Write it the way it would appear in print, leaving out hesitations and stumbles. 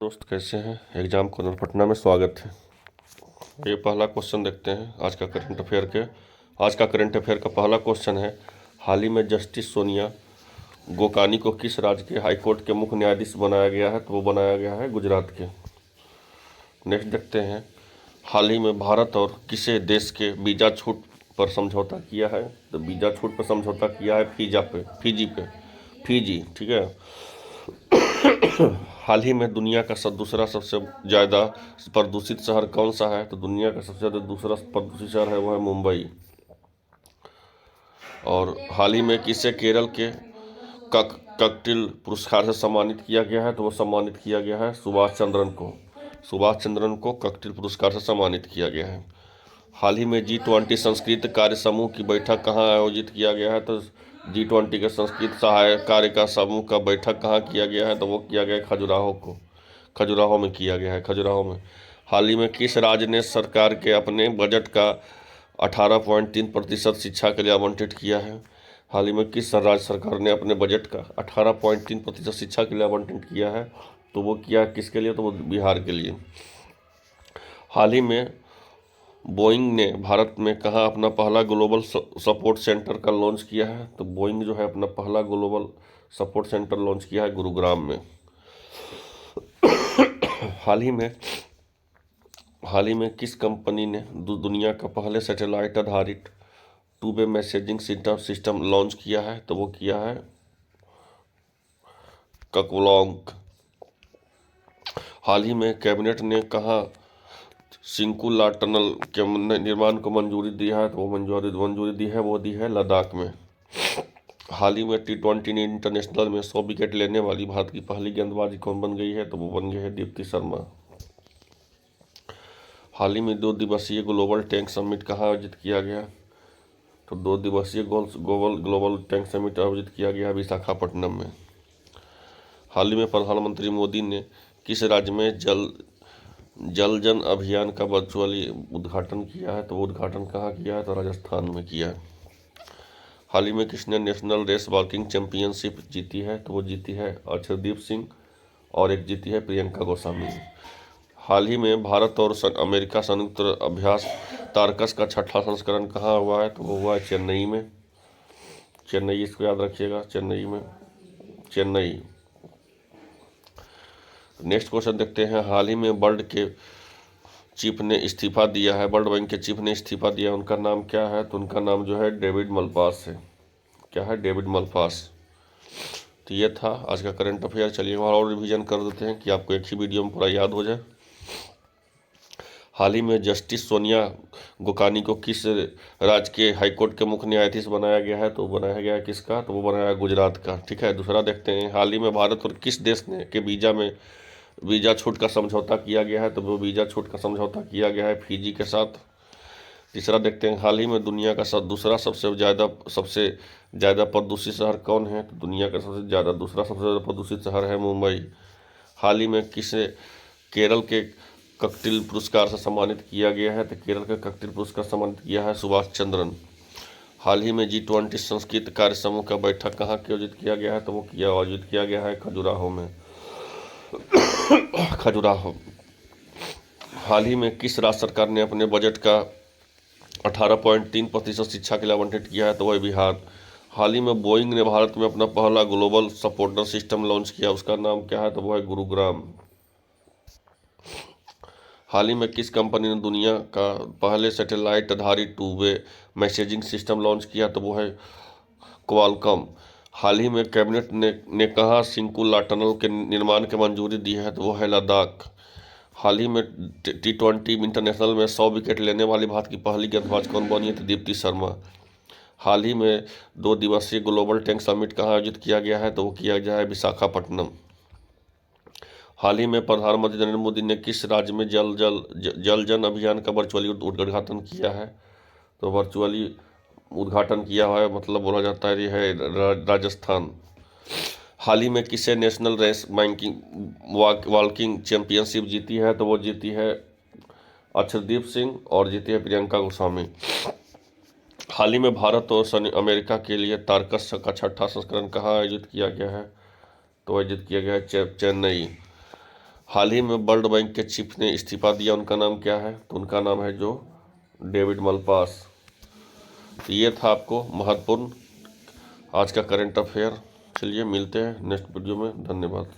दोस्त कैसे हैं। एग्जाम कॉर्नर पटना में स्वागत है। ये पहला क्वेश्चन देखते हैं आज का करंट अफेयर का पहला क्वेश्चन है, हाल ही में जस्टिस सोनिया गोकानी को किस राज्य के हाई कोर्ट के मुख्य न्यायाधीश बनाया गया है? तो वो बनाया गया है गुजरात के। नेक्स्ट देखते हैं, हाल ही में भारत और किसे देश के वीज़ा छूट पर समझौता किया है? तो वीज़ा छूट पर समझौता किया है फिजी, ठीक है। हाल ही में दुनिया का दूसरा सबसे ज़्यादा प्रदूषित शहर कौन सा है? तो दुनिया का सबसे ज़्यादा दूसरा प्रदूषित शहर है वो है मुंबई। और हाल ही में किसे केरल के ककटिल पुरस्कार से सम्मानित किया गया है? तो वो सम्मानित किया गया है सुभाष चंद्रन को ककटिल पुरस्कार से सम्मानित किया गया है। हाल ही में G20 संस्कृत कार्य समूह की बैठक कहाँ आयोजित किया गया है? तो G20 के संस्कृत सहायक कार्य का समूह का बैठक कहाँ किया गया है? तो वो किया गया है खजुराहो में किया गया है खजुराहो में। हाल ही में किस राज्य ने सरकार के अपने बजट का 18.3% शिक्षा के लिए आवंटित किया है? हाल ही में किस राज्य सरकार ने अपने बजट का 18.3% शिक्षा के लिए आवंटित किया है? तो वो किया किसके लिए? तो वो बिहार के लिए। हाल ही में बोइंग ने भारत में कहाँ अपना पहला ग्लोबल सपोर्ट सेंटर का लॉन्च किया है? तो बोइंग जो है अपना पहला ग्लोबल सपोर्ट सेंटर लॉन्च किया है गुरुग्राम में। हाल ही में किस कंपनी ने दुनिया का पहले सैटेलाइट आधारित two way messaging system launch किया है? तो वो किया है ककलोंग। हाल ही में कैबिनेट ने कहा सिंकुला टनल के निर्माण को मंजूरी दी है? तो वो मंजूरी दी है लद्दाख में। हाल ही में T20 इंटरनेशनल में 100 विकेट लेने वाली भारत की पहली गेंदबाज कौन बन गई है? तो वो बन गई है दीप्ति शर्मा। हाल ही में 2 दिवसीय ग्लोबल टैंक समिट कहाँ आयोजित किया गया? तो 2 दिवसीय ग्लोबल टैंक समिट आयोजित किया गया विशाखापट्टनम में। हाल ही में प्रधानमंत्री मोदी ने किस राज्य में जल जन अभियान का वर्चुअली उद्घाटन किया है? तो वो उद्घाटन कहाँ किया है? तो राजस्थान में किया है। हाल ही में किसने नेशनल रेस वॉकिंग चैंपियनशिप जीती है? तो वो जीती है अर्शदीप सिंह और एक जीती है प्रियंका गोस्वामी। हाल ही में भारत और अमेरिका संयुक्त अभ्यास तारकस का 6ठा संस्करण कहाँ हुआ है? तो वो हुआ है चेन्नई, इसको याद रखिएगा, चेन्नई। नेक्स्ट क्वेश्चन देखते हैं, हाल ही में वर्ल्ड बैंक के चीफ ने इस्तीफा दिया, उनका नाम क्या है? तो उनका नाम जो है डेविड मलपास है। क्या है? David Malpass. तो ये था आज का करंट अफेयर। चलिए और रिवीजन कर देते हैं कि आपको एक ही वीडियो में पूरा याद हो जाए। हाल ही में जस्टिस सोनिया गोकानी को किस राज्य के हाईकोर्ट के मुख्य न्यायाधीश बनाया गया है? तो बनाया गया किसका? तो वो बनाया गुजरात का, ठीक है। दूसरा देखते हैं, हाल ही में भारत और किस देश ने के वीज़ा छूट का समझौता किया गया है? तो वो वीज़ा छूट का समझौता किया गया है फिजी के साथ। तीसरा देखते हैं, हाल ही में दुनिया का दूसरा सबसे ज़्यादा प्रदूषित शहर कौन है? तो दुनिया का दूसरा सबसे ज़्यादा प्रदूषित शहर है मुंबई। हाल ही में किसे केरल के ककटिल पुरस्कार से सम्मानित किया गया है? तो केरल के ककटिल पुरस्कार सम्मानित किया है सुभाष चंद्रन। हाल ही में G20 संस्कृत कार्य समूह का बैठक कहाँ आयोजित किया गया है? तो वो आयोजित किया गया है खजुराहो। हाल ही में किस राज्य सरकार ने अपने बजट का 18.3% शिक्षा के लिए आवंटित किया है? तो वह बिहार। हाल ही में बोइंग ने भारत में अपना पहला ग्लोबल सपोर्टर सिस्टम लॉन्च किया, उसका नाम क्या है? तो वो है गुरुग्राम। हाल ही में किस कंपनी ने दुनिया का पहले सैटेलाइट आधारित two way messaging system launch किया? तो वो है क्वालकॉम। हाल ही में कैबिनेट ने कहा सिंकुला टनल के निर्माण की मंजूरी दी है? तो वो है लद्दाख। हाल ही में T20 इंटरनेशनल में 100 विकेट लेने वाली भारत की पहली गेंदबाज कौन बनी है? तो दीप्ति शर्मा। हाल ही में 2 दिवसीय ग्लोबल टैंक समिट कहाँ आयोजित किया गया है? तो वो किया गया है विशाखापट्टनम। हाल ही में प्रधानमंत्री नरेंद्र मोदी ने किस राज्य में जल जन अभियान का वर्चुअली उद्घाटन किया है? तो वर्चुअली उद्घाटन किया हुआ है, मतलब बोला जाता है ये है राजस्थान। हाल ही में किसे नेशनल रेस वॉकिंग चैंपियनशिप जीती है? तो वो जीती है अर्शदीप सिंह और जीती है प्रियंका गोस्वामी। हाल ही में भारत और अमेरिका के लिए तारकस का 6ठा संस्करण कहाँ आयोजित किया गया है? तो आयोजित किया गया है चेन्नई। हाल ही में वर्ल्ड बैंक के चीफ ने इस्तीफा दिया, उनका नाम क्या है? तो उनका नाम है जो डेविड मलपास। तो ये था आपको महत्वपूर्ण आज का करंट अफेयर। चलिए मिलते हैं नेक्स्ट वीडियो में। धन्यवाद।